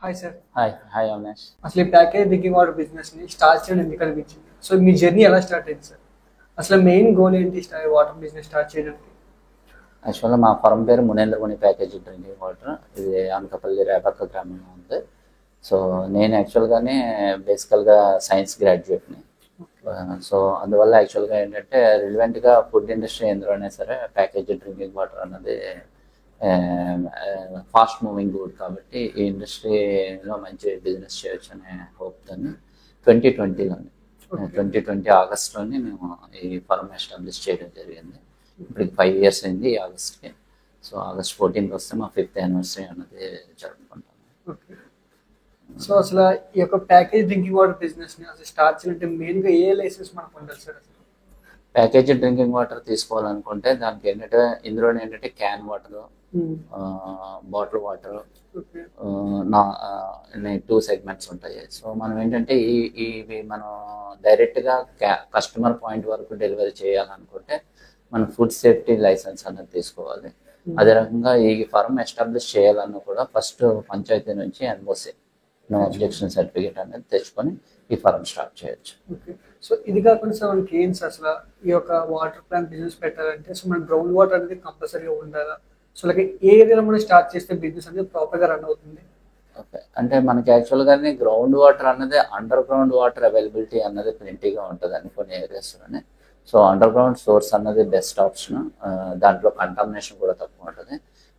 Hi sir. Hi hi Avinash. అసలు ఈ package drinking water business ని స్టార్ట్ చేయడం ఎందుకు అనిపించింది? సో మీ జర్నీ ఎలా స్టార్ట్ అయింది సార్? అసలు మెయిన్ గోల్ ఏంటి వాటర్ బిజినెస్ స్టార్ట్ చేయడానికి? యాక్చువల్గా మా ఫర్మ్ పేరు మునేంద్రముని ప్యాకేజ్ డ్రింకింగ్ వాటర్. ఇది అనకాపల్లి రేపక్క గ్రామంలో ఉంది. సో నేను యాక్చువల్గానే బేసికల్గా సైన్స్ గ్రాడ్యుయేట్ని. సో అందువల్ల యాక్చువల్గా ఏంటంటే రిలవెంట్గా ఫుడ్ ఇండస్ట్రీ ఎందులోనే సరే ప్యాకేజ్ డ్రింకింగ్ వాటర్ అన్నది ఫాస్ట్ మూవింగ్ గుడ్ కాబట్టి ఈ ఇండస్ట్రీలో మంచి బిజినెస్ చేయొచ్చు అనే హోప్తోని 2020 ఆగస్ట్లోనే మేము ఈ ఫర్మ్ ఎస్టాబ్లిష్ చేయడం జరిగింది. ఇప్పటికి 5 years అయింది ఈ ఆగస్ట్కి. సో August 14th వస్తే మా 5th anniversary అన్నది జరుపుకుంటాము. ఓకే. సో అసలు ఈ యొక్క ప్యాకేజ్ డ్రింకింగ్ వాటర్ బిజినెస్ ని అసలు స్టార్ట్ చేయాలంటే మెయిన్గా ఏ లైసెన్స్ మనకు ఉండాలి సార్? అసలు ప్యాకేజ్ డ్రింకింగ్ వాటర్ తీసుకోవాలనుకుంటే దానికి ఏంటంటే ఇందులో ఏంటంటే క్యాన్ వాటర్, బాటిల్ వాటర్, నా 2 segments ఉంటాయి. సో మనం ఏంటంటే ఇవి మనం డైరెక్ట్గా కస్టమర్ పాయింట్ వరకు డెలివరీ చేయాలనుకుంటే మనం ఫుడ్ సేఫ్టీ లైసెన్స్ అనేది తీసుకోవాలి. అదే రకంగా ఈ ఫర్మ్ ఎస్టాబ్లిష్ చేయాలన్నా కూడా ఫస్ట్ పంచాయతీ నుంచి ఎన్ఓసి, నో అబ్జెక్షన్ సర్టిఫికేట్ అనేది తెచ్చుకొని ఈ ఫర్మ్ స్టార్ట్ చేయొచ్చు. ఓకే. సో ఇది కాకుండా సార్ మనకి ఏం సార్ అసలు ఈ యొక్క వాటర్ ప్లాంట్ బిజినెస్ పెట్టాలంటే సో మన గ్రౌండ్ వాటర్ అనేది కంపల్సరీగా ఉండాలా? సో అలాగే ఏ ఏరియాలో మనం స్టార్ట్ చేస్తే బిజినెస్ అనేది ప్రాపర్గా రన్ అవుతుంది? ఓకే, అంటే మనకి యాక్చువల్గానే గ్రౌండ్ వాటర్ అన్నది అండర్ గ్రౌండ్ వాటర్ అవైలబిలిటీ అన్నది ప్లెంటీగా ఉంటుంది కొన్ని ఏరియాస్లోనే. సో అండర్ గ్రౌండ్ సోర్స్ అన్నది బెస్ట్ ఆప్షన్. దాంట్లో కంటామినేషన్ కూడా తక్కువ ఉంటుంది.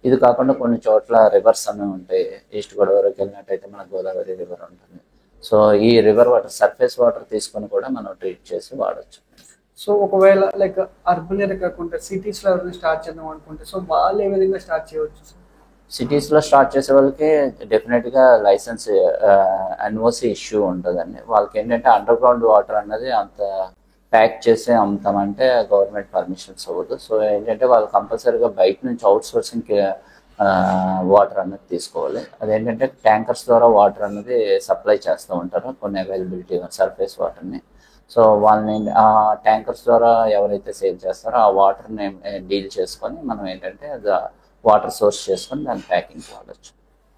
ఇది కాకుండా కొన్ని చోట్ల రివర్స్ అనేవి ఉంటాయి. ఈస్ట్ గోదావరికి వెళ్ళినట్టయితే మనకు గోదావరి రివర్ ఉంటుంది. సో ఈ రివర్ వాటర్, సర్ఫేస్ వాటర్ తీసుకొని కూడా మనం ట్రీట్ చేసి వాడచ్చు. సో ఒకవేళ లైక్ అర్బన్ ఏరియా కాకుండా సిటీస్లో ఎవరైనా స్టార్ట్ చేద్దాం అనుకుంటే సో వాళ్ళు ఏ విధంగా స్టార్ట్ చేయవచ్చు సార్? సిటీస్లో స్టార్ట్ చేసే వాళ్ళకి డెఫినెట్గా లైసెన్స్ ఎన్ఓసి ఇష్యూ ఉంటుందండి. వాళ్ళకి ఏంటంటే అండర్ గ్రౌండ్ వాటర్ అన్నది అంత ప్యాక్ చేసి అమ్ముతామంటే గవర్నమెంట్ పర్మిషన్స్ అవ్వదు. సో ఏంటంటే వాళ్ళు కంపల్సరీగా బయట నుంచి అవుట్ సోర్సింగ్ వాటర్ అన్నది తీసుకోవాలి. అదేంటంటే ట్యాంకర్స్ ద్వారా వాటర్ అన్నది సప్లై చేస్తూ ఉంటారు కొన్ని అవైలబిలిటీ సర్ఫేస్ వాటర్ని. సో వాళ్ళని ఆ ట్యాంకర్స్ ద్వారా ఎవరైతే సేల్ చేస్తారో ఆ వాటర్ని డీల్ చేసుకొని మనం ఏంటంటే వాటర్ సోర్స్ చేసుకొని దాన్ని ప్యాకింగ్ వాడచ్చు.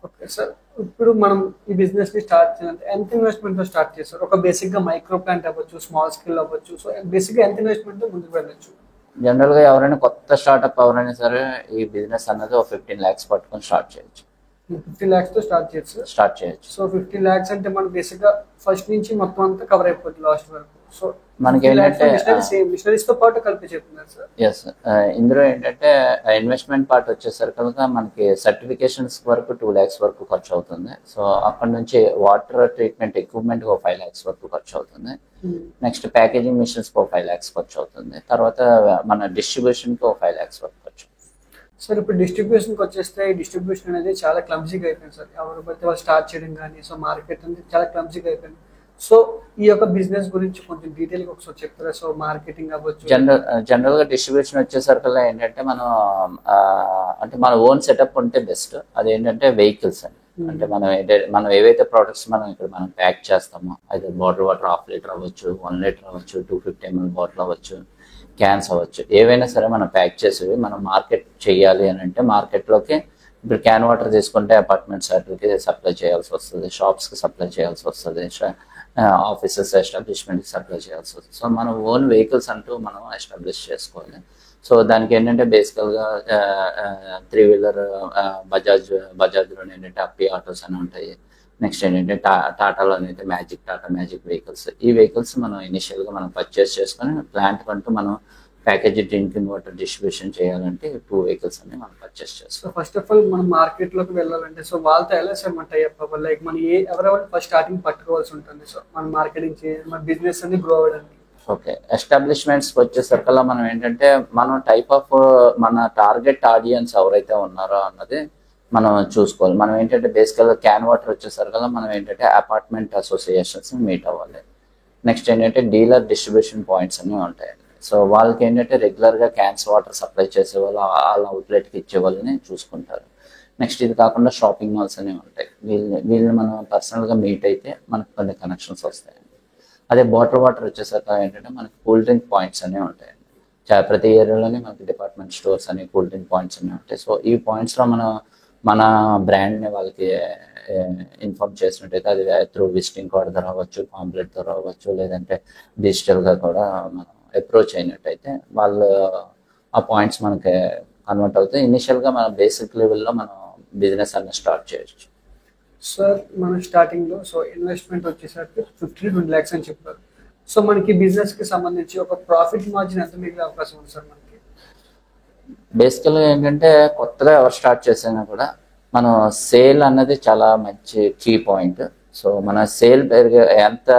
Okay sir. ఇప్పుడు మనం ఈ బిజినెస్ ని స్టార్ట్ చేయాలంటే ఎంత ఇన్వెస్ట్మెంట్ తో స్టార్ట్ చేస్తారు? ఒక బేసిక్ గా మైక్రో ప్లాంట్ అవ్వచ్చు, స్మాల్ స్కేల్ అవ్వచ్చు. సో బేసిక్ గా ఎంత ఇన్వెస్ట్మెంట్ తో ముందుకు వెళ్ళొచ్చు? జనరల్గా ఎవరైనా కొత్త స్టార్ట్అప్ ఎవరైనా సరే ఈ బిజినెస్ అన్నది ఒక 15 lakhs పట్టుకొని స్టార్ట్ చేయొచ్చు. 15 lakhs తో స్టార్ట్ చేయొచ్చు. సో 15 lakhs అంటే మనం బేసిక్ గా ఫస్ట్ నుంచి మొత్తం అంతా కవర్ అయిపోతుంది లాస్ట్ వరకు. సో మనకి ఏంటంటే మిషనరీస్ తో పాటు కలిపి చెప్తున్నారు సార్. ఎస్, ఇందులో ఏంటంటే ఇన్వెస్ట్మెంట్ పార్ట్ వచ్చేసరికి కనుక మనకి సర్టిఫికేషన్స్ వరకు 2 lakhs వరకు ఖర్చు అవుతుంది. సో అక్కడ నుంచి వాటర్ ట్రీట్మెంట్ ఎక్విప్మెంట్ ఒక 5 lakhs వరకు ఖర్చు అవుతుంది. నెక్స్ట్ ప్యాకేజింగ్ మిషన్స్ ఒక 5 lakhs ఖర్చు అవుతుంది. తర్వాత మన డిస్ట్రిబ్యూషన్కి ఒక 5 lakhs వరకు ఖర్చు. సార్ ఇప్పుడు డిస్ట్రిబ్యూషన్కి వచ్చేస్తే డిస్ట్రిబ్యూషన్ అనేది చాలా క్లమ్జీగా అయిపోయింది సార్. ఎవరు పడితే వాళ్ళు స్టార్ట్ చేయడం కానీ సో మార్కెట్ అనేది చాలా క్లమ్జీగా అయిపోయింది. సో ఈ యొక్క బిజినెస్ గురించి కొంచెం డీటెయిల్గా ఒకసారి చెప్తారా? సో మార్కెటింగ్ అవ్వచ్చు. జనరల్గా డిస్ట్రిబ్యూషన్ వచ్చేసరికల్లా ఏంటంటే అంటే మన ఓన్ సెటప్ ఉంటే బెస్ట్. అదేంటంటే వెహికల్స్ అండి. అంటే మనం ఏవైతే ప్రోడక్ట్స్ మనం ప్యాక్ చేస్తామో అయితే బాటిల్ వాటర్ 1/2 లీటర్ అవ్వచ్చు, 1 లీటర్ అవ్వచ్చు, 250 ml బాటిల్ అవ్వచ్చు, క్యాన్స్ అవ్వచ్చు, ఏవైనా సరే మనం ప్యాక్ చేసేవి మనం మార్కెట్ చేయాలి అని అంటే మార్కెట్లోకి ఇప్పుడు క్యాన్ వాటర్ తీసుకుంటే అపార్ట్మెంట్స్ వాటికి సప్లై చేయాల్సి వస్తుంది, షాప్స్కి సప్లై చేయాల్సి వస్తుంది, ఆఫీసెస్ ఎస్టాబ్లిష్మెంట్కి సప్లై చేయాల్సి వస్తుంది. సో మనం ఓన్ వెహికల్స్ అంటూ మనం ఎస్టాబ్లిష్ చేసుకోవాలి. సో దానికి ఏంటంటే బేసికల్గా 3-wheeler బజాజ్లో ఏంటంటే అప్పి ఆటోస్ అని ఉంటాయి. నెక్స్ట్ ఏంటంటే టాటాలో అయితే టాటా మ్యాజిక్ వెహికల్స్. ఈ వెహికల్స్ మనం ఇనిషియల్గా మనం పర్చేస్ చేసుకొని ప్లాంట్ కంటూ మనం ప్యాకేజ్ డ్రింకింగ్ వాటర్ డిస్ట్రిబ్యూషన్ చేయాలంటే 2 vehicles అన్ని మనం పర్చేస్ చేస్తాం. సో ఫస్ట్ ఆఫ్ ఆల్ మనం మార్కెట్లోకి వెళ్ళాలంటే సో వాళ్ళతో ఎలా చేయమంటాయి లైక్ మనం ఎవరెవరు ఫస్ట్ స్టార్టింగ్ పట్టుకోవాల్సి ఉంటుంది? సో మనం మార్కెటింగ్ చేయాలి, మన బిజినెస్ అనేది గ్రో అవ్వడానికి. ఓకే, ఎస్టాబ్లిష్మెంట్స్కి వచ్చేసరికల్లా మనం ఏంటంటే మనం టైప్ ఆఫ్ మన టార్గెట్ ఆడియన్స్ ఎవరైతే ఉన్నారో అన్నది మనం చూసుకోవాలి. మనం ఏంటంటే బేసికల్గా క్యాన్ వాటర్ వచ్చేసరికల్లా మనం ఏంటంటే అపార్ట్మెంట్ అసోసియేషన్స్ మీట్ అవ్వాలి. నెక్స్ట్ ఏంటంటే డీలర్ డిస్ట్రిబ్యూషన్ పాయింట్స్ అన్నీ ఉంటాయి. సో వాళ్ళకి ఏంటంటే రెగ్యులర్గా క్యాన్స్ వాటర్ సప్లై చేసే వాళ్ళు వాళ్ళ అవుట్లెట్కి ఇచ్చే వాళ్ళని చూసుకుంటారు. నెక్స్ట్ ఇది కాకుండా షాపింగ్ మాల్స్ అనేవి ఉంటాయి. వీళ్ళని మనం పర్సనల్గా మీట్ అయితే మనకు కొన్ని కనెక్షన్స్ వస్తాయి. అదే బాటిల్ వాటర్ వచ్చేసరికి ఏంటంటే మనకి కూల్ డ్రింక్ పాయింట్స్ అనేవి ఉంటాయండి. ప్రతి ఏరియాలోనే మనకి డిపార్ట్మెంట్ స్టోర్స్ అని కూల్ డ్రింక్ పాయింట్స్ అనేవి ఉంటాయి. సో ఈ పాయింట్స్లో మనం మన బ్రాండ్ని వాళ్ళకి ఇన్ఫార్మ్ చేసినట్టయితే అది త్రూ విజిటింగ్ కార్డ్ ద్వారా అవ్వచ్చు, పాంప్లెట్ ద్వారా అవ్వచ్చు, లేదంటే డిజిటల్గా కూడా మనం అప్రోచ్ అయినట్టయితే వాళ్ళు ఆ పాయింట్స్ మనకి కన్వర్ట్ అవుతాయి. ఇనిషియల్గా మనం బేసిక్ లెవెల్లో మనం బిజినెస్ అన్న స్టార్ట్ చేయొచ్చు. సార్ మనం స్టార్టింగ్లో సో ఇన్వెస్ట్మెంట్ వచ్చేసరికి 15-20 lakhs అని చెప్పారు. సో మనకి బిజినెస్కి సంబంధించి ఒక ప్రాఫిట్ మార్జిన్ ఎంత మిగిలే అవకాశం ఉంది సార్ మనకి? బేసికల్గా ఏంటంటే కొత్తగా ఎవరు స్టార్ట్ చేసినా కూడా మనం సేల్ అన్నది చాలా మంచి కీ పాయింట్. సో మన సేల్ పెరిగే ఎంత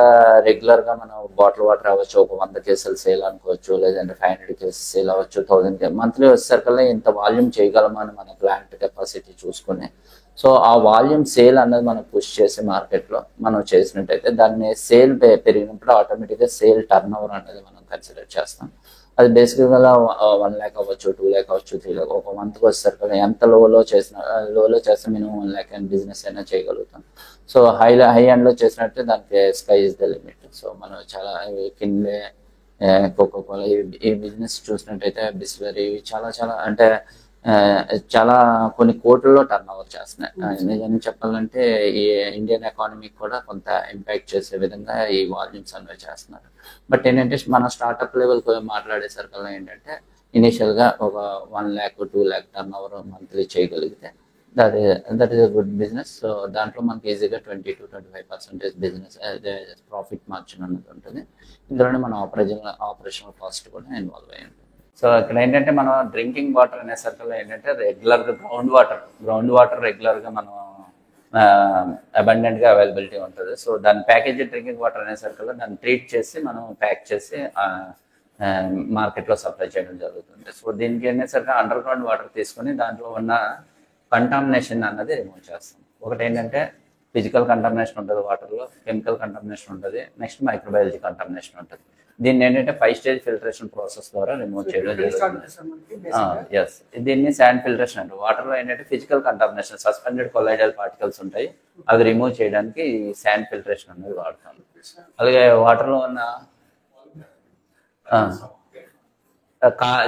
రెగ్యులర్గా మనం బాటిల్ వాటర్ అవ్వచ్చు, ఒక 100 కేసులు సేల్ అనుకోవచ్చు, లేదంటే 500 కేసెస్ సేల్ అవ్వచ్చు, 1000 మంత్లీ వచ్చేసరికల్లా ఇంత వాల్యూమ్ చేయగలమని మన ప్లాంట్ కెపాసిటీ చూసుకుని సో ఆ వాల్యూమ్ సేల్ అన్నది మనం పుష్ చేసి మార్కెట్లో మనం చేసినట్టయితే దాన్ని సేల్ పెరిగినప్పుడు ఆటోమేటిక్గా సేల్ టర్న్ ఓవర్ అనేది మనం కన్సిడర్ చేస్తాం. అది బేసిక్గా 1 lakh అవ్వచ్చు, 2 lakh అవ్వచ్చు, 3 lakh. ఒక మంత్కి వచ్చేసరికి ఎంత లోలో చేస్తే మినిమం 1 lakh అని బిజినెస్ అయినా చేయగలుగుతాం. సో హై ఎండ్లో చేసినట్టే దానికి sky is the limit. So మనం చాలా కిన్లే, కోకోకోలా ఈ బిజినెస్ చూసినట్టయితే బిస్లరీ చాలా చాలా అంటే చాలా కొన్ని కోట్లలో టర్న్ ఓవర్ చేస్తున్నాయి. నిజంగా చెప్పాలంటే ఈ ఇండియన్ ఎకానమీకి కూడా కొంత ఇంపాక్ట్ చేసే విధంగా ఈ వాల్యూమ్స్ అనేవి చేస్తున్నారు. బట్ ఏంటంటే మన స్టార్ట్అప్ లెవెల్ మాట్లాడేసరికల్లా ఏంటంటే ఇనిషియల్గా ఒక 1 lakh 2 lakh turn over monthly చేయగలిగితే that is a good business. So దాంట్లో మనకి ఈజీగా 20-25% బిజినెస్ ప్రాఫిట్ మార్జిన్ అన్నది ఉంటుంది. ఇందులోనే మన ఆపరేషనల్ కాస్ట్ కూడా ఇన్వాల్వ్ అయ్యి ఉంటుంది. సో ఇక్కడ ఏంటంటే మనం డ్రింకింగ్ వాటర్ అనే సర్కిల్లో ఏంటంటే రెగ్యులర్గా గ్రౌండ్ వాటర్ రెగ్యులర్గా మనం అబండెంట్గా అవైలబిలిటీ ఉంటుంది. సో దాని ప్యాకేజ్ డ్రింకింగ్ వాటర్ అనే సర్కిల్లో దాన్ని ట్రీట్ చేసి మనం ప్యాక్ చేసి మార్కెట్లో సప్లై చేయడం జరుగుతుంది. సో దీనికి అనేసరికి అండర్ గ్రౌండ్ వాటర్ తీసుకొని దాంట్లో ఉన్న కంటామినేషన్ అన్నది రిమూవ్ చేస్తాం. ఒకటి ఏంటంటే ఫిజికల్ కంటామినేషన్ ఉంటుంది, వాటర్లో కెమికల్ కంటామినేషన్ ఉంటుంది, నెక్స్ట్ మైక్రోబయాలజీ కంటామినేషన్ ఉంటుంది. దీన్ని ఏంటంటే 5 stage ఫిల్టరేషన్ ప్రాసెస్ ద్వారా రిమూవ్ చేయడం జరుగుతుంది. ఎస్, దీన్ని శాండ్ ఫిల్టరేషన్ అంటారు. వాటర్లో ఏంటంటే physical contamination, suspended colloidal particles ఉంటాయి, అవి రిమూవ్ చేయడానికి ఈ శాండ్ ఫిల్టరేషన్ అనేది వాడతాం. అలాగే వాటర్లో ఉన్న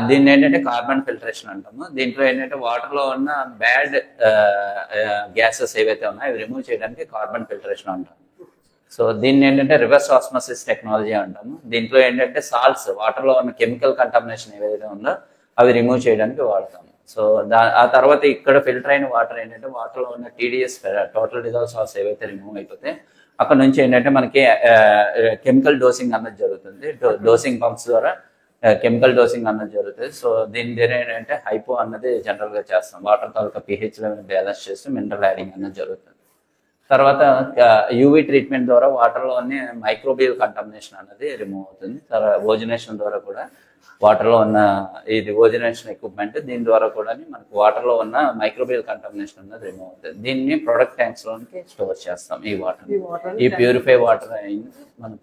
దీన్ని ఏంటంటే కార్బన్ ఫిల్టరేషన్ అంటాము. దీంట్లో ఏంటంటే వాటర్లో ఉన్న బ్యాడ్ గ్యాసెస్ ఏవైతే ఉన్నాయో అవి రిమూవ్ చేయడానికి కార్బన్ ఫిల్టరేషన్ అంటాము. సో దీన్ని ఏంటంటే రివర్స్ ఆస్మోసిస్ టెక్నాలజీ అంటాము. దీంట్లో ఏంటంటే సాల్ట్స్, వాటర్లో ఉన్న కెమికల్ కంటామినేషన్ ఏదైతే ఉందో అవి రిమూవ్ చేయడానికి వాడతాము. సో ఆ తర్వాత ఇక్కడ ఫిల్టర్ అయిన వాటర్ ఏంటంటే వాటర్లో ఉన్న TDS టోటల్ డిజాల్వ్ సాల్ట్స్ ఏవైతే రిమూవ్ అయిపోతే అక్కడ నుంచి ఏంటంటే మనకి కెమికల్ డోసింగ్ అన్నది జరుగుతుంది. డోసింగ్ పంప్స్ ద్వారా కెమికల్ డోసింగ్ అన్నది జరుగుతుంది. సో దీని ద్వారా ఏంటంటే హైపో అన్నది జనరల్గా చేస్తాం. వాటర్ తాలూకా pH లెవెల్ బ్యాలెన్స్ చేస్తూ మినరల్ యాడింగ్ అన్నది జరుగుతుంది. తర్వాత UV ట్రీట్మెంట్ ద్వారా వాటర్లోని మైక్రోబియల్ కంటామినేషన్ అన్నది రిమూవ్ అవుతుంది. తర్వాత ఓజనేషన్ ద్వారా కూడా వాటర్లో ఉన్న ఇది ఓజనేషన్ ఎక్విప్మెంట్, దీని ద్వారా కూడా మనకు వాటర్లో ఉన్న మైక్రోబియల్ కంటామినేషన్ అన్నది రిమూవ్ అవుతుంది. దీన్ని ప్రొడక్ట్ ట్యాంక్స్లోనికి స్టోర్ చేస్తాం. ఈ వాటర్ ఈ ప్యూరిఫై వాటర్ అయింది మనం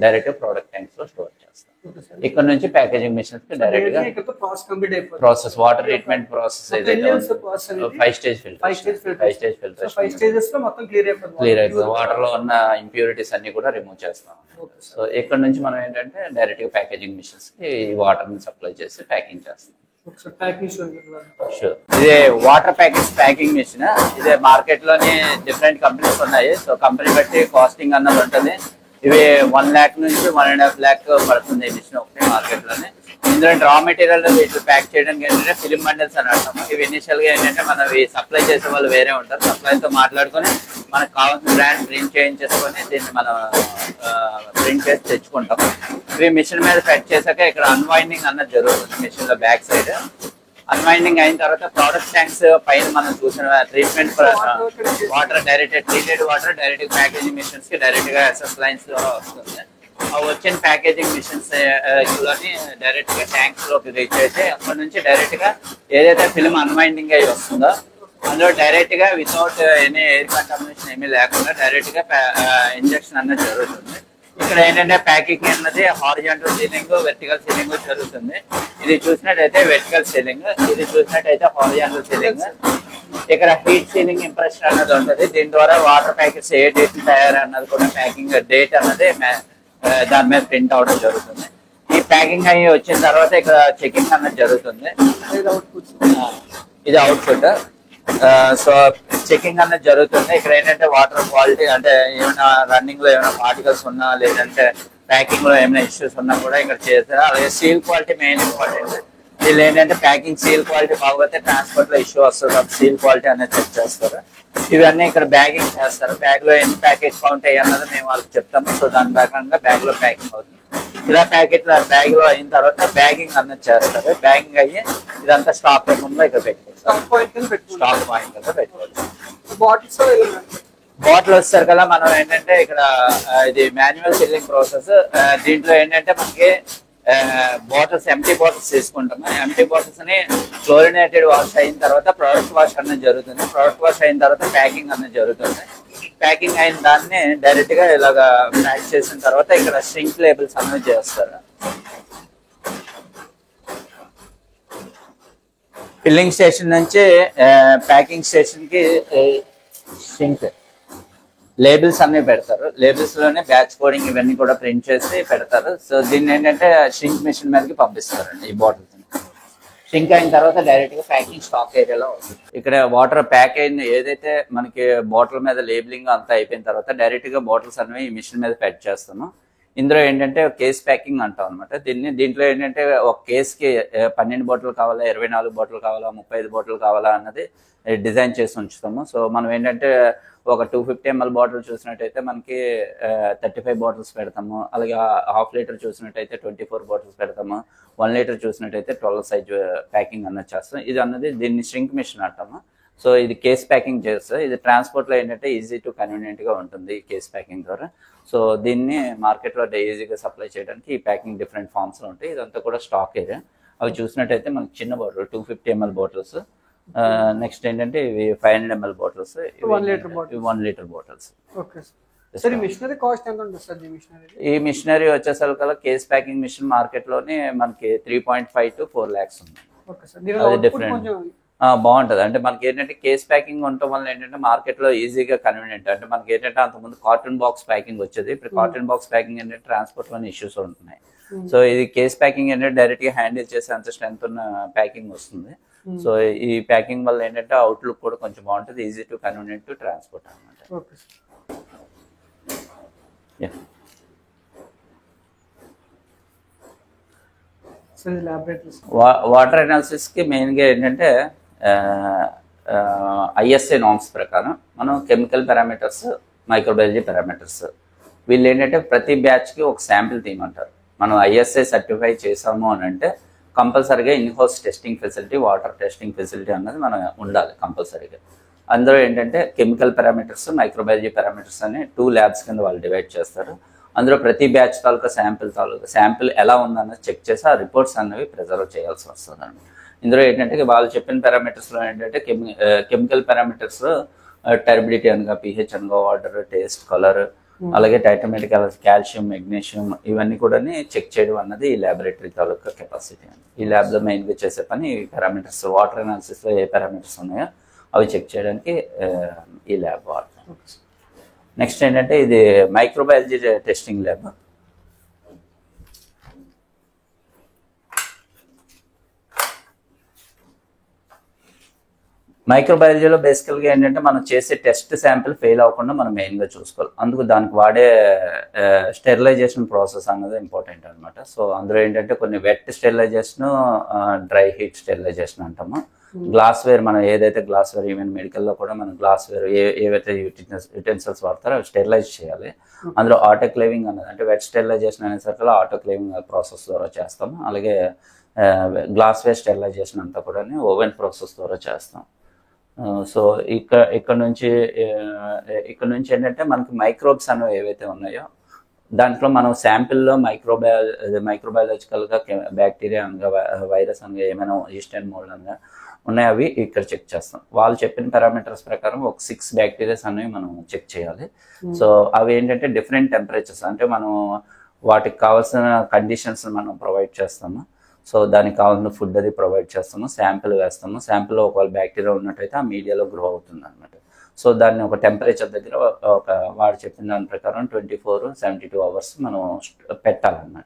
డైరెక్ట్ ప్రోడక్ట్ ట్యాంక్స్ లో స్టోర్ చేస్తాం. ఇక్కడ నుంచి ప్యాకేజింగ్ మిషన్స్ కి డైరెక్ట్ గా ప్రాసెస్ వాటర్ ట్రీట్మెంట్ ప్రాసెస్ ఏదైతే 5 stage ఫిల్టరేషన్ క్లియర్ అయిపోతుంది. వాటర్ లో ఉన్న ఇంప్యూరిటీస్ అన్ని కూడా రిమూవ్ చేస్తాం. సో ఇక్కడ నుంచి మనం ఏంటంటే డైరెక్ట్ గా ప్యాకేజింగ్ మిషన్స్ కి వాటర్ ని సప్లై చేసి ప్యాకింగ్ చేస్తాం. ఇదే వాటర్ ప్యాకింగ్ మిషన్. ఇదే మార్కెట్ లోని డిఫరెంట్ కంపెనీస్ ఉన్నాయి. సో కంపెనీ బట్టి కాస్టింగ్ అన్నది ఉంటుంది. ఇవి 1 lakh నుంచి 1.5 lakh పడుతుంది ఈ మిషన్ ఒకటి మార్కెట్ లోనే. ఇందులో రా మెటీరియల్ వీటిని ప్యాక్ చేయడానికి ఏంటంటే ఫిలిం బండిల్స్ అని అంటాము. ఇవి ఇనిషియల్ గా ఏంటంటే మనం సప్లై చేసే వాళ్ళు వేరే ఉంటారు. సప్లైతో మాట్లాడుకొని మనకు కావాల్సిన బ్రాండ్ ప్రింట్ చేయించేసుకొని దీన్ని మనం ప్రింట్ చేసి తెచ్చుకుంటాం. ఇవి మిషన్ మీద సెట్ చేశాక ఇక్కడ అన్వైండింగ్ అన్నది జరుగుతుంది. మిషన్ లో బ్యాక్ సైడ్ అన్వైండింగ్ అయిన తర్వాత ప్రోడక్ట్ ట్యాంక్స్ పైన మనం చూసిన treatment water direct treated water direct packaging machines కి డైరెక్ట్ గా SS లైన్స్ ద్వారా వస్తుంది. వచ్చిన ప్యాకేజింగ్ మిషన్స్ లోని డైరెక్ట్ గా ట్యాంక్స్ లోకి రీచ్ అయితే అక్కడ నుంచి డైరెక్ట్ గా ఏదైతే ఫిల్మ్ అన్వైండింగ్ అయి వస్తుందో అందులో డైరెక్ట్ గా వితౌట్ ఎనీ ఎయిర్ కంటామినేషన్ ఏమీ లేకుండా డైరెక్ట్ గా ఇంజెక్షన్ అన్నది జరుగుతుంది. ఇక్కడ ఏంటంటే ప్యాకింగ్ అన్నది హారిజాంటల్ సీలింగ్, వెర్టికల్ సీలింగ్ జరుగుతుంది. ఇది చూసినట్టయితే వెర్టికల్ సీలింగ్, ఇది చూసినట్టయితే హారిజాంటల్ సీలింగ్. ఇక్కడ హీట్ సీలింగ్ ఇంప్రెషన్ అన్నది ఉంటుంది. దీని ద్వారా వాటర్ ప్యాకెట్స్ ఏ డేట్ తయారు అన్నది కూడా ప్యాకింగ్ డేట్ అన్నది దాని మీద ప్రింట్ అవడం జరుగుతుంది. ఈ ప్యాకింగ్ అయ్యి వచ్చిన తర్వాత ఇక్కడ చెకింగ్ అన్నది జరుగుతుంది. ఇది అవుట్పుట్. సో చెకింగ్ అనేది జరుగుతుంది. ఇక్కడ ఏంటంటే వాటర్ క్వాలిటీ అంటే ఏమైనా రన్నింగ్ లో ఏమైనా పార్టికల్స్ ఉన్నా లేదంటే ప్యాకింగ్ లో ఏమైనా ఇష్యూస్ ఉన్నా కూడా ఇక్కడ చేస్తారు. అలాగే సీల్ క్వాలిటీ మెయిన్ ఇంపార్టెంట్. వీళ్ళు ఏంటంటే ప్యాకింగ్ సీల్ క్వాలిటీ బాగోతే ట్రాన్స్పోర్ట్ లో ఇష్యూ వస్తుంది, సీల్ క్వాలిటీ అనేది చెక్ చేస్తారు. ఇవన్నీ ఇక్కడ బ్యాగింగ్ చేస్తారు. బ్యాగ్ లో ఎన్ని ప్యాకెట్స్ కౌంట్ అయ్యి అన్నది మేము వాళ్ళకి చెప్తాము. సో దాని ప్రకారంగా బ్యాగ్ లో ప్యాకింగ్ అవుతుంది. ఇలా ప్యాకెట్ బ్యాగ్ లో అయిన తర్వాత బ్యాగింగ్ అన్నది చేస్తారు. బ్యాగింగ్ అయ్యి ఇదంతా స్టాక్ రూమ్ లో ఇక్కడ పెట్టుకోవచ్చు. స్టాక్ పాయింట్ కింద పెట్టుకోవచ్చు. బాటిల్ వచ్చేసరి కదా మనం ఏంటంటే ఇక్కడ ఇది మాన్యువల్ ఫిల్లింగ్ ప్రాసెస్. దీంట్లో ఏంటంటే మనకి బాటిల్స్ ఎంటీ బాటిల్స్ తీసుకుంటాము. ఎంటీ బాటిల్స్ ని క్లోరినేటెడ్ వాష్ అయిన తర్వాత ప్రోడక్ట్ వాష్ అనేది జరుగుతుంది. ప్రోడక్ట్ వాష్ అయిన తర్వాత ప్యాకింగ్ అనేది జరుగుతుంది. ప్యాకింగ్ అయిన దాన్ని డైరెక్ట్ గా ఇలాగా ప్యాక్ చేసిన తర్వాత ఇక్కడ స్ట్రింక్ లేబుల్స్ అనేది చేస్తారు. ఫిల్లింగ్ స్టేషన్ నుంచి ప్యాకింగ్ స్టేషన్ కి స్ట్రింక్ లేబుల్స్ అన్ని పెడతారు. లేబుల్స్ లోనే బ్యాచ్ కోడింగ్ ఇవన్నీ కూడా ప్రింట్ చేసి పెడతారు. సో దీన్ని ఏంటంటే షింక్ మిషన్ మీదకి పంపిస్తారండి. ఈ బాటిల్స్ షింక్ అయిన తర్వాత డైరెక్ట్ గా ప్యాకింగ్ స్టాక్ ఏరియాలో అవుతుంది. ఇక్కడ వాటర్ ప్యాక్ అయిన ఏదైతే మనకి బాటిల్ మీద లేబులింగ్ అంతా అయిపోయిన తర్వాత డైరెక్ట్ గా బాటిల్స్ అనేవి ఈ మిషన్ మీద ప్యాక్ చేస్తాము. ఇందులో ఏంటంటే కేస్ ప్యాకింగ్ అంటాం అనమాట. దీంట్లో ఏంటంటే ఒక కేసుకి 12 బాటిల్ కావాలా, 24 బాటిల్ కావాలా, 35 బాటిల్ కావాలా అన్నది డిజైన్ చేసి ఉంచుతాము. సో మనం ఏంటంటే ఒక 250 ml బాటిల్ చూసినట్టయితే మనకి 35 బాటిల్స్ పెడతాము. అలాగే హాఫ్ లీటర్ చూసినట్టయితే 24 బాటిల్స్ పెడతాము. 1 లీటర్ చూసినట్టయితే 12 సైజ్ ప్యాకింగ్ అన్నది చేస్తాం. ఇది అన్నది దీన్ని ష్రింక్ మిషన్ అంటాము. సో ఇది కేస్ ప్యాకింగ్ చేస్తారు. ఇది ట్రాన్స్పోర్ట్ లో ఏంటంటే ఈజీ టు కన్వీనియంట్ గా ఉంటుంది ఈ కేస్ ప్యాకింగ్ ద్వారా. సో దీన్ని మార్కెట్ లో ఈజీగా సప్లై చేయడానికి ఈ ప్యాకింగ్ డిఫరెంట్ ఫార్మ్స్ లో ఉంటాయి. ఇదంతా కూడా స్టాక్ ఏరియా. అవి చూసినట్టయితే మనకి చిన్న బాటిల్ 250 ml బాటిల్స్, నెక్స్ట్ ఏంటంటే ఇవి 500 ml బాటిల్స్, 1 లీటర్ బాటిల్స్. ఈ మిషనరీ వచ్చేసరికల్లా కేస్ ప్యాకింగ్ మిషన్ మార్కెట్ లోనే మనకి 3.5 to 4 lakhs ఉంది. అది డిఫరెంట్ బాగుంటది. అంటే మనకి ఏంటంటే కేస్ ప్యాకింగ్ ఉండటం వల్ల ఏంటంటే మార్కెట్ లో ఈజీగా కన్వీనియంట్. అంటే మనకి ఏంటంటే అంతకుముందు కార్టూన్ బాక్స్ ప్యాకింగ్ వచ్చేది. ఇప్పుడు కార్టూన్ బాక్స్ ప్యాకింగ్ ఏంటంటే ట్రాన్స్పోర్ట్ లోనే ఇష్యూస్ ఉంటున్నాయి. సో ఇది కేస్ ప్యాకింగ్ ఏంటంటే డైరెక్ట్ గా హ్యాండిల్ చేసే అంత స్ట్రెంత్ ఉన్న ప్యాకింగ్ వస్తుంది. సో ఈ ప్యాకింగ్ వల్ల ఏంటంటే అవుట్లుక్ కూడా కొంచెం బాగుంటుంది, easy to convenient to transport అనమాట. వాటర్ అనాలిసిస్ కి మెయిన్ గా ఏంటంటే ఐఎస్ఐ నార్మ్స్ ప్రకారం మనం కెమికల్ పారామీటర్స్, మైక్రోబయాలజీ పారామీటర్స్, వీళ్ళు ఏంటంటే ప్రతి బ్యాచ్ కి ఒక శాంపిల్ తీయమంటారు. మనం ఐఎస్ఐ సర్టిఫై చేసాము అని అంటే కంపల్సరీగా in house testing facility, water testing facility అన్నది మనం ఉండాలి కంపల్సరీగా. అందులో ఏంటంటే కెమికల్ పారామీటర్స్, మైక్రోబయాలజీ పారామీటర్స్ అని 2 labs కింద వాళ్ళు డివైడ్ చేస్తారు. అందులో ప్రతి బ్యాచ్ తాలూకా శాంపిల్ ఎలా ఉందన్నది చెక్ చేసి ఆ రిపోర్ట్స్ అనేవి ప్రిజర్వ్ చేయాల్సి వస్తుంది అండి. ఇందులో ఏంటంటే వాళ్ళు చెప్పిన పారామీటర్స్ లో ఏంటంటే కెమికల్ పారామీటర్స్ టర్బిడిటీ అనగా, పిహెచ్ అనగా, వాటర్, టేస్ట్, కలర్, అలాగే టైటోమెటిక్, కాల్షియం, మెగ్నీషియం ఇవన్నీ కూడా చెక్ చేయడం అన్నది ఈ ల్యాబొరేటరీ తాలూకా కెపాసిటీ అండి. ఈ ల్యాబ్ లో మెయిన్ గా చేసే పని ఈ పారామీటర్స్, వాటర్ అనాలిసిస్ లో ఏ పారామీటర్స్ ఉన్నాయో అవి చెక్ చేయడానికి ఈ ల్యాబ్ వాడతాం. నెక్స్ట్ ఏంటంటే ఇది మైక్రోబయాలజీ టెస్టింగ్ ల్యాబ్. మైక్రోబయాలజీలో బేసికల్గా ఏంటంటే మనం చేసే టెస్ట్ శాంపిల్ ఫెయిల్ అవ్వకుండా మనం మెయిన్గా చూసుకోవాలి. అందుకు దానికి వాడే స్టెరిలైజేషన్ ప్రాసెస్ అన్నది ఇంపార్టెంట్ అనమాట. సో అందులో ఏంటంటే కొన్ని wet sterilisation, dry heat sterilisation అంటాము. గ్లాస్ వేర్, మనం ఏదైతే గ్లాస్ వేర్, ఈవెన్ మెడికల్లో కూడా మనం గ్లాస్ వేర్ ఏవైతే యుటెన్సిల్స్ వాడతారో అవి స్టెరిలైజ్ చేయాలి. అందులో ఆటోక్లేవింగ్ అన్నది అంటే వెట్ స్టెరిలైజేషన్ అనేసరికి ఆటోక్లేవింగ్ ప్రాసెస్ ద్వారా చేస్తాము. అలాగే గ్లాస్ వేర్ స్టెరిలైజేషన్ అంతా కూడా ఓవెన్ ప్రాసెస్ ద్వారా చేస్తాం. సో ఇక్కడ నుంచి ఏంటంటే మనకి మైక్రోబ్స్ అనేవి ఏవైతే ఉన్నాయో దాంట్లో మనం శాంపిల్లో మైక్రోబయాలజికల్గా బ్యాక్టీరియా అనగా, వైరస్ అనగా, ఏమైనా ఈస్ట్ అండ్ మోల్డ్ అనగా ఉన్నాయి అవి ఇక్కడ చెక్ చేస్తాం. వాళ్ళు చెప్పిన పారామీటర్స్ ప్రకారం ఒక 6 బ్యాక్టీరియాస్ అనేవి మనం చెక్ చేయాలి. సో అవి ఏంటంటే డిఫరెంట్ టెంపరేచర్స్, అంటే మనం వాటికి కావాల్సిన కండిషన్స్ మనం ప్రొవైడ్ చేస్తాము. సో దానికి కావాల్సిన ఫుడ్ అది ప్రొవైడ్ చేస్తాము, శాంపిల్ వేస్తాము. శాంపిల్లో ఒకవేళ బ్యాక్టీరియా ఉన్నట్టయితే ఆ మీడియాలో గ్రో అవుతుంది అనమాట. సో దాన్ని ఒక టెంపరేచర్ దగ్గర వాడు చెప్పిన దాని ప్రకారం 24-72 hours మనం పెట్టాలన్నమాట.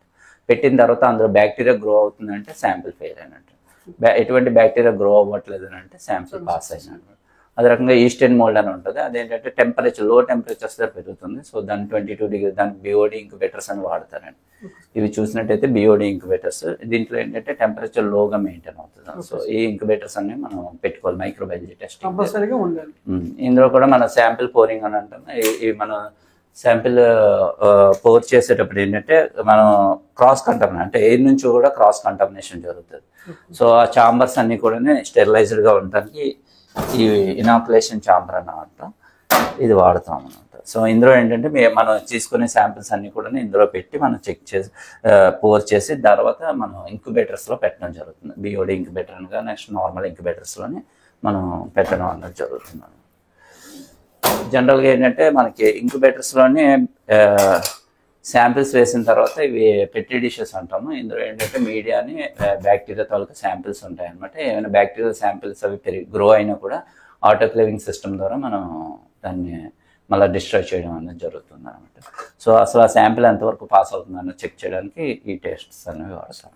పెట్టిన తర్వాత అందులో బ్యాక్టీరియా గ్రో అవుతుందంటే శాంపిల్ ఫెయిల్ అయినట్టు, ఎటువంటి బ్యాక్టీరియా గ్రో అవ్వట్లేదు అని అంటే శాంపిల్ పాస్ అయినట్టు. అదే రకంగా ఈస్టర్న్ మోల్డ్ అని ఉంటుంది. అదేంటంటే టెంపరేచర్ లో టెంపరేచర్స్ దగ్గర పెరుగుతుంది. సో దాన్ని 22 డిగ్రీ దానికి బిఓడి ఇంక్యుబేటర్స్ అని వాడతారండి. ఇవి చూసినట్టయితే బిఓడి ఇంక్యుబేటర్స్. దీంట్లో ఏంటంటే టెంపరేచర్ లోగా మెయింటైన్ అవుతుంది. సో ఈ ఇంక్యుబేటర్స్ అన్ని మనం పెట్టుకోవాలి మైక్రోబయాలజీ టెస్టింగ్. కంపల్సరీగా ఉండాలి. ఇందులో కూడా మన శాంపిల్ పోరింగ్ అని అంటాం. ఈ మన శాంపిల్ పోర్ చేసేటప్పుడు ఏంటంటే మనం క్రాస్ కంటామినేషన్ అంటే ఎయిర్ నుంచి కూడా క్రాస్ కంటామినేషన్ జరుగుతుంది. సో ఆ ఛాంబర్స్ అన్ని కూడా స్టెరిలైజ్డ్ గా ఉండడానికి ఈ ఇనాకులేషన్ ఛాంబర్ అన్నమాట ఇది వాడతాం అనమాట. సో ఇందులో ఏంటంటే మనం తీసుకునే శాంపిల్స్ అన్ని కూడా ఇందులో పెట్టి మనం చెక్ చేసి పోర్ చేసి తర్వాత మనం ఇంక్యుబేటర్స్ లో పెట్టడం జరుగుతుంది. బిఓడి ఇంక్యుబేటర్ అనగా నెక్స్ట్ నార్మల్ ఇంక్యుబేటర్స్ లోనే మనం పెట్టడం అన్నది జరుగుతుంది. జనరల్గా ఏంటంటే మనకి ఇంక్యుబేటర్స్లోనే శాంపిల్స్ వేసిన తర్వాత ఇవి పెట్టి డిషెస్ అంటాము. ఇందులో ఏంటంటే మీడియాని బ్యాక్టీరియా తాలూకా శాంపిల్స్ ఉంటాయి అనమాట. ఏమైనా బ్యాక్టీరియల్ శాంపిల్స్ అవి గ్రో అయినా కూడా ఆటోక్లేవింగ్ సిస్టమ్ ద్వారా మనం దాన్ని మళ్ళీ డిస్ట్రాయ్ చేయడం అనేది జరుగుతుంది అనమాట. సో అసలు ఆ శాంపిల్ ఎంతవరకు పాస్ అవుతుంది అన్నది చెక్ చేయడానికి ఈ టెస్ట్స్ అనేవి వాడతాం.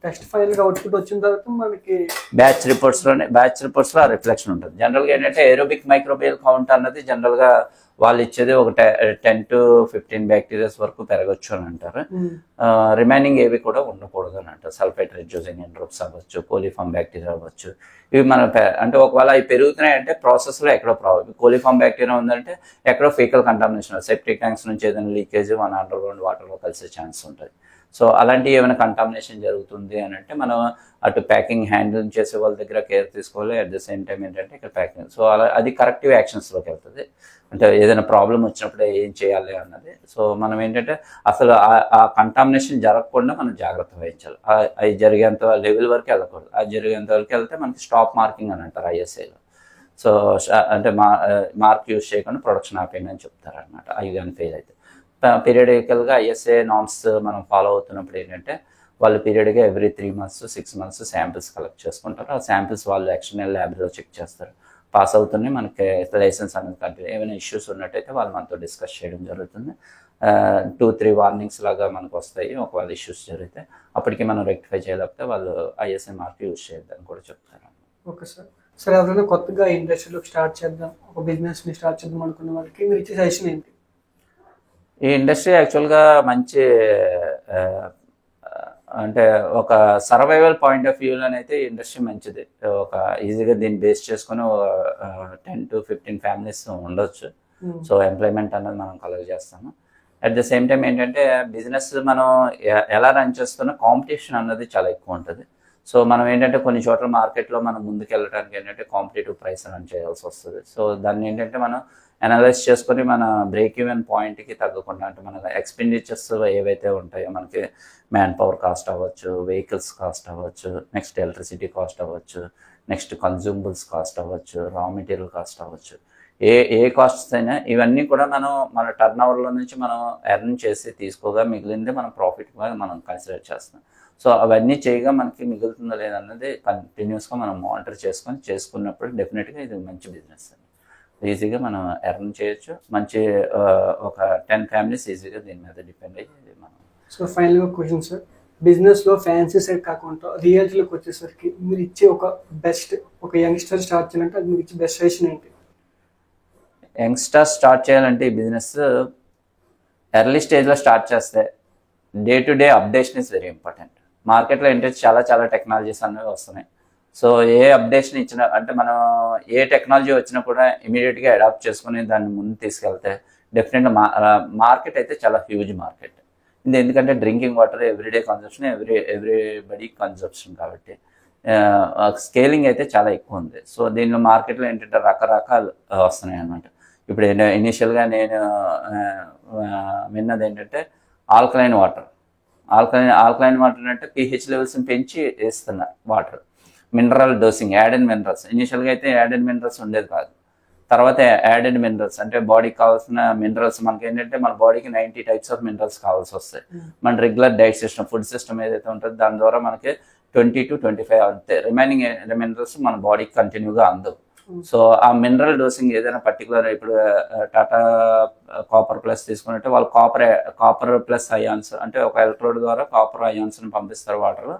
టెస్ట్ ఫైల్ గా అవుట్పుట్ వచ్చిన తర్వాత మనకి బ్యాచ్ రిపోర్ట్స్ లో రిఫ్లెక్షన్ ఉంటుంది. జనరల్ గా ఏంటంటే ఏరోబిక్ మైక్రోబియల్ కౌంట్ అన్నది జనరల్ గా వాళ్ళు ఇచ్చేది ఒక 10 to 15 బ్యాక్టీరియాస్ వరకు పెరగచ్చు అని అంటారు. రిమైనింగ్ ఏవి కూడా ఉండకూడదు అని అంటారు. సల్ఫేట్ రెడ్యూసింగ్ ఎంట్రోప్స్ అవ్వచ్చు, కోలిఫామ్ బ్యాక్టీరియా అవ్వచ్చు. ఇవి మన అంటే ఒకవేళ అవి పెరుగుతున్నాయంటే ప్రాసెస్ లో ఎక్కడో ప్రాబ్లం. కోలిఫామ్ బ్యాక్టీరియా ఉందంటే ఎక్కడో ఫీకల్ కంటామినేషన్ సెప్టిక్ ట్యాంక్స్ నుంచి ఏదైనా లీకేజ్ మన అండర్ గ్రౌండ్ వాటర్ లో కలిసే ఛాన్స్ ఉంటుంది. సో అలాంటి ఏమైనా కంటామినేషన్ జరుగుతుంది అని అంటే మనం అటు ప్యాకింగ్ హ్యాండిల్ చేసే వాళ్ళ దగ్గర కేర్ తీసుకోవాలి. అట్ ద సేమ్ టైం ఏంటంటే ఇక్కడ ప్యాకింగ్ సో అలా అది కరెక్టివ్ యాక్షన్స్లోకి వెళ్తుంది. అంటే ఏదైనా ప్రాబ్లం వచ్చినప్పుడు ఏం చేయాలి అన్నది. సో మనం ఏంటంటే అసలు ఆ కంటామినేషన్ జరగకుండా మనం జాగ్రత్త వహించాలి. అది జరిగేంత లెవెల్ వరకు వెళ్ళకూడదు. అది జరిగేంత వరకు వెళ్తే మనకి స్టాప్ మార్కింగ్ అని అంటారు ఐఎస్ఐలో. సో అంటే మార్క్ యూజ్ చేయకుండా ప్రొడక్షన్ ఆపేయండి అని చెప్తారు అనమాట. అవి కానీ ఫెయిల్ అయితే పీరియడికల్గా ఐఎస్ఏ నార్మ్స్ మనం ఫాలో అవుతున్నప్పుడు ఏంటంటే వాళ్ళు పీరియడ్గా every 3 months 6 months samples collect చేసుకుంటారు. ఆ శాంపిల్స్ వాళ్ళు ఎక్స్టర్నల్ ల్యాబ్లో చెక్ చేస్తారు. పాస్ అవుతున్నాయి మనకి లైసెన్స్ అనేది కంటిన్యూ. ఏమైనా ఇష్యూస్ ఉన్నట్టయితే వాళ్ళు మనతో డిస్కస్ చేయడం జరుగుతుంది. 2-3 వార్నింగ్స్ లాగా మనకు వస్తాయి. ఒకవేళ ఇష్యూస్ జరిగితే అప్పటికి మనం రెక్టిఫై చేయలేకపోతే వాళ్ళు ఐఎస్ఐ మార్క్ యూజ్ చేయొద్దని కూడా చెప్తారు. Okay sir. సార్ ఎవరైనా కొత్తగా ఇండస్ట్రీలోకి స్టార్ట్ చేద్దాం, ఒక బిజినెస్ని స్టార్ట్ చేద్దాం అనుకున్న వాళ్ళకి మీరు ఇచ్చే సజెషన్ ఏంటి? ఈ ఇండస్ట్రీ యాక్చువల్గా మంచి అంటే ఒక సర్వైవల్ పాయింట్ ఆఫ్ వ్యూలోనైతే ఈ ఇండస్ట్రీ మంచిది. ఒక ఈజీగా దీన్ని బేస్ చేసుకుని 10 to 15 ఫ్యామిలీస్ ఉండొచ్చు. సో ఎంప్లాయ్మెంట్ అన్నది మనం కలెక్ట్ చేస్తాము. అట్ ద సేమ్ టైం ఏంటంటే బిజినెస్ మనం ఎలా రన్ చేస్తున్నా కాంపిటీషన్ అన్నది చాలా ఎక్కువ ఉంటుంది. సో మనం ఏంటంటే కొన్ని చోట్ల మార్కెట్లో మనం ముందుకు వెళ్ళడానికి ఏంటంటే కాంపిటేటివ్ ప్రైస్ రన్ చేయాల్సి వస్తుంది. సో దాన్ని ఏంటంటే మనం అనలైజ్ చేసుకొని మన బ్రేక్ ఈవెన్ పాయింట్కి తగ్గకుండా అంటే మన ఎక్స్పెండిచర్స్ ఏవైతే ఉంటాయో మనకి మ్యాన్ పవర్ కాస్ట్ అవ్వచ్చు, వెహికల్స్ కాస్ట్ అవ్వచ్చు, నెక్స్ట్ ఎలక్ట్రిసిటీ కాస్ట్ అవ్వచ్చు, నెక్స్ట్ కన్జ్యూమబుల్స్ కాస్ట్ అవ్వచ్చు, రా మెటీరియల్ కాస్ట్ అవ్వచ్చు, ఏ కాస్ట్స్ అయినా ఇవన్నీ కూడా మన టర్న్ ఓవర్లో నుంచి మనం ఎర్న్ చేసి తీసుకోగా మిగిలింది మనం ప్రాఫిట్గా మనం కన్సిడర్ చేస్తాం. సో అవన్నీ చేయగా మనకి మిగులుతుందో లేదన్నది కంటిన్యూస్గా మనం మానిటర్ చేసుకున్నప్పుడు డెఫినెట్గా ఇది మంచి బిజినెస్ అండి. ఈజీగా మనం ఎర్న్ చేయొచ్చు. మంచి ఒక 10 ఫ్యామిలీస్ ఈజీగా దీని మీద డిపెండ్ అయ్యేది మనం. సో ఫైనల్గా క్వశ్చన్ సార్, బిజినెస్లో ఫ్యాన్సీ సైడ్ కాకుండా రియాలిటీలోకి వచ్చేసరికి మీరు ఇచ్చే ఒక బెస్ట్ ఒక యంగ్స్టర్ స్టార్ట్ చేయాలంటే అది మీరు ఇచ్చే బెస్ట్ సజెషన్ ఏంటి? యంగ్స్టర్స్ స్టార్ట్ చేయాలంటే ఈ బిజినెస్ ఎర్లీ స్టేజ్లో స్టార్ట్ చేస్తే day to day updation is very important. మార్కెట్లో ఏంటంటే చాలా టెక్నాలజీస్ అనేవి వస్తున్నాయి. సో ఏ అప్డేషన్ ఇచ్చినా అంటే మనం ఏ టెక్నాలజీ వచ్చినా కూడా ఇమీడియట్గా అడాప్ట్ చేసుకుని దాన్ని ముందు తీసుకెళ్తే డెఫినెట్గా మార్కెట్ అయితే చాలా హ్యూజ్ మార్కెట్. ఇది ఎందుకంటే drinking water everyday consumption, everybody consumption కాబట్టి స్కేలింగ్ అయితే చాలా ఎక్కువ ఉంది. సో దీనిలో మార్కెట్లో ఏంటంటే రకరకాలు వస్తున్నాయి అన్నమాట. ఇప్పుడు ఇనిషియల్గా నేను విన్నది ఏంటంటే ఆల్కలైన్ వాటర్ అంటే pH లెవెల్స్ని పెంచి వేస్తున్నారు water. Mineral dosing, added minerals. ఇనిషియల్గా అయితే యాడెడ్ మినరల్స్ ఉండేది కాదు. తర్వాత యాడెడ్ మినరల్స్ అంటే బాడీకి కావాల్సిన మినరల్స్ మనకి ఏంటంటే మన బాడీకి 90 types ఆఫ్ మినరల్స్ కావాల్సి వస్తాయి. మన regular diet system, food system ఏదైతే ఉంటుందో దాని ద్వారా మనకి 20 to 25 అంతే. రిమైనింగ్ మినరల్స్ మన బాడీకి కంటిన్యూగా అందవు. సో ఆ మినరల్ డోసింగ్ ఏదైనా పర్టికులర్ ఇప్పుడు టాటా కాపర్ ప్లస్ తీసుకున్నట్టే వాళ్ళు కాపర్ ప్లస్ అయాన్స్ అంటే ఒక ఎలక్ట్రోడ్ ద్వారా కాపర్ అయాన్స్ని పంపిస్తారు వాటర్లో.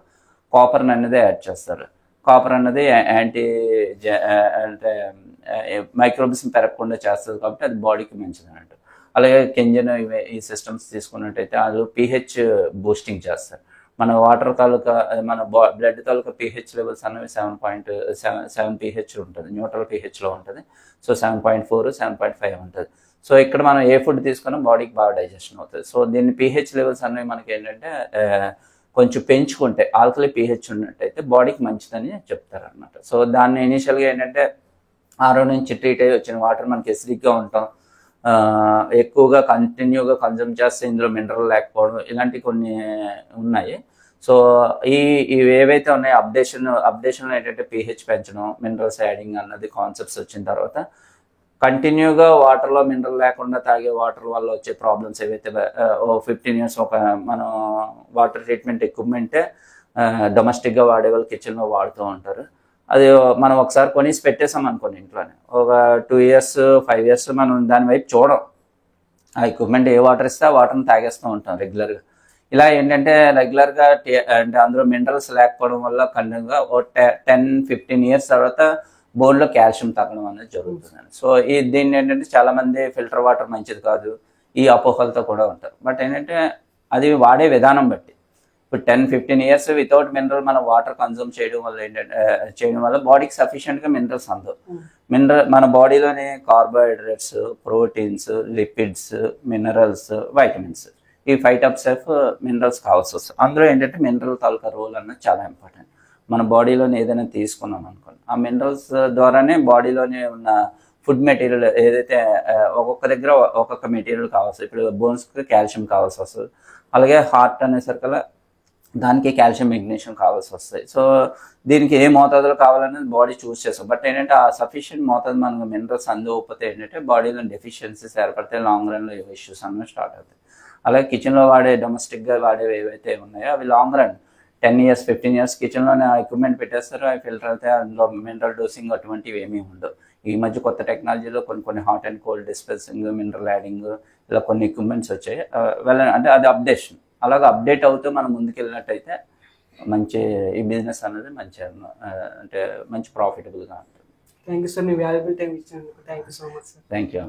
కాపర్ అనేది యాడ్ చేస్తారు. కాపర్ అన్నది అంటే మైక్రోబ్స్ పెరగకుండా చేస్తుంది కాబట్టి అది బాడీకి మంచిది అన్నట్టు. అలాగే కెంజన్ ఈ సిస్టమ్స్ తీసుకున్నట్టయితే అది pH బూస్టింగ్ చేస్తారు. మన వాటర్ తాలూకా మన బ్లడ్ తాలూకా pH లెవెల్స్ అనేవి 7.7 pH ఉంటుంది, న్యూట్రల్ pHలో ఉంటుంది. సో 7.4 7.5 ఉంటుంది. సో ఇక్కడ మనం ఏ ఫుడ్ తీసుకున్నా బాడీకి బాగా డైజెషన్ అవుతుంది. సో దీన్ని pH లెవెల్స్ అనేవి మనకి ఏంటంటే కొంచెం పెంచుకుంటే ఆల్కలీ pH ఉన్నట్టయితే బాడీకి మంచిదని చెప్తారు అనమాట. సో దాన్ని ఇనీషియల్గా ఏంటంటే ఆరో నుంచి ట్రీట్ అయ్యి వచ్చిన వాటర్ మనకి ఎసిడిక్గా ఉంటాం, ఎక్కువగా కంటిన్యూగా కన్జ్యూమ్ చేస్తే ఇందులో మినరల్ లేకపోవడం ఇలాంటి కొన్ని ఉన్నాయి. సో ఇవి ఏవైతే ఉన్నాయో అప్డేషన్లో ఏంటంటే pH పెంచడం, మినరల్స్ యాడింగ్ అన్నది కాన్సెప్ట్స్ వచ్చిన తర్వాత కంటిన్యూగా వాటర్లో మినరల్ లేకుండా తాగే వాటర్ వల్ల వచ్చే ప్రాబ్లమ్స్ ఏవైతే 15 years ఒక మనం వాటర్ ట్రీట్మెంట్ ఎక్విప్మెంటే డొమెస్టిక్గా వాడే వాళ్ళు కిచెన్లో వాడుతూ ఉంటారు. అది మనం ఒకసారి కొనేసి పెట్టేసాం అనుకోండి ఇంట్లోనే, ఒక 2 years 5 years మనం దాని వైపు చూడం. ఆ ఎక్విప్మెంట్ ఏ వాటర్ ఇస్తే ఆ వాటర్ని తాగేస్తూ ఉంటాం రెగ్యులర్గా. ఇలా ఏంటంటే రెగ్యులర్గా అంటే అందులో మినరల్స్ లేకపోవడం వల్ల కంటిన్యూగా 10-15 years తర్వాత బోన్లో కాల్షియం తగ్గడం అనేది జరుగుతుంది. సో దీన్ని ఏంటంటే చాలామంది ఫిల్టర్ వాటర్ మంచిది కాదు ఈ అపోహలతో కూడా ఉంటారు. బట్ ఏంటంటే అది వాడే విధానం బట్టి ఇప్పుడు 10-15 years వితౌట్ మినరల్ మనం వాటర్ కన్జ్యూమ్ చేయడం వల్ల బాడీకి సఫిషియెంట్గా మినరల్స్ అందవు. మన బాడీలోని carbohydrates, proteins, lipids, minerals, vitamins ఈ 5 types ఆఫ్ మినరల్స్ కావాల్సి వస్తుంది. అందులో ఏంటంటే మినరల్ తాలూకా రోల్ అన్నది చాలా ఇంపార్టెంట్. మన బాడీలోనే ఏదైనా తీసుకున్నాం అనుకోండి, ఆ మినరల్స్ ద్వారానే బాడీలోనే ఉన్న ఫుడ్ మెటీరియల్ ఏదైతే ఒక్కొక్క దగ్గర ఒక్కొక్క మెటీరియల్ కావాల్సి, ఇప్పుడు బోన్స్కి కాల్షియం కావాల్సి వస్తుంది, అలాగే హార్ట్ అనేసరికల్లా దానికి కాల్షియం మెగ్నీషియం కావాల్సి వస్తాయి. సో దీనికి ఏ మోతాదులో కావాలనేది బాడీ చూస్ చేస్తాం. బట్ ఏంటంటే ఆ సఫిషియెంట్ మోతాదు మనకు మినరల్స్ అందకపోతే ఏంటంటే బాడీలో డెఫిషియన్సీస్ ఏర్పడితే లాంగ్ రన్లో ఇష్యూస్ అనేవి స్టార్ట్ అవుతాయి. అలాగే కిచెన్లో వాడే డొమెస్టిక్గా వాడేవి ఏవైతే ఉన్నాయో అవి లాంగ్ రన్ 10 years 15 years కిచెన్లోనే ఎక్విప్మెంట్ పెట్టేస్తారు, అవి ఫిల్టర్ అయితే అందులో మినరల్ డోసింగ్ అటువంటివి ఏమీ ఉండవు. ఈ మధ్య కొత్త టెక్నాలజీలో కొన్ని hot and cold dispensing, mineral adding ఇలా కొన్ని ఎక్విప్మెంట్స్ వచ్చాయి. అంటే అది అప్డేషన్. అలాగే అప్డేట్ అవుతూ మనం ముందుకెళ్ళినట్టయితే మంచి ఈ బిజినెస్ అనేది మంచి ప్రాఫిటబుల్గా ఉంటుంది. థ్యాంక్ యూ సార్, మీ వాల్యుబుల్ టైం ఇచ్చినందుకు thank you so much sir. Thank you.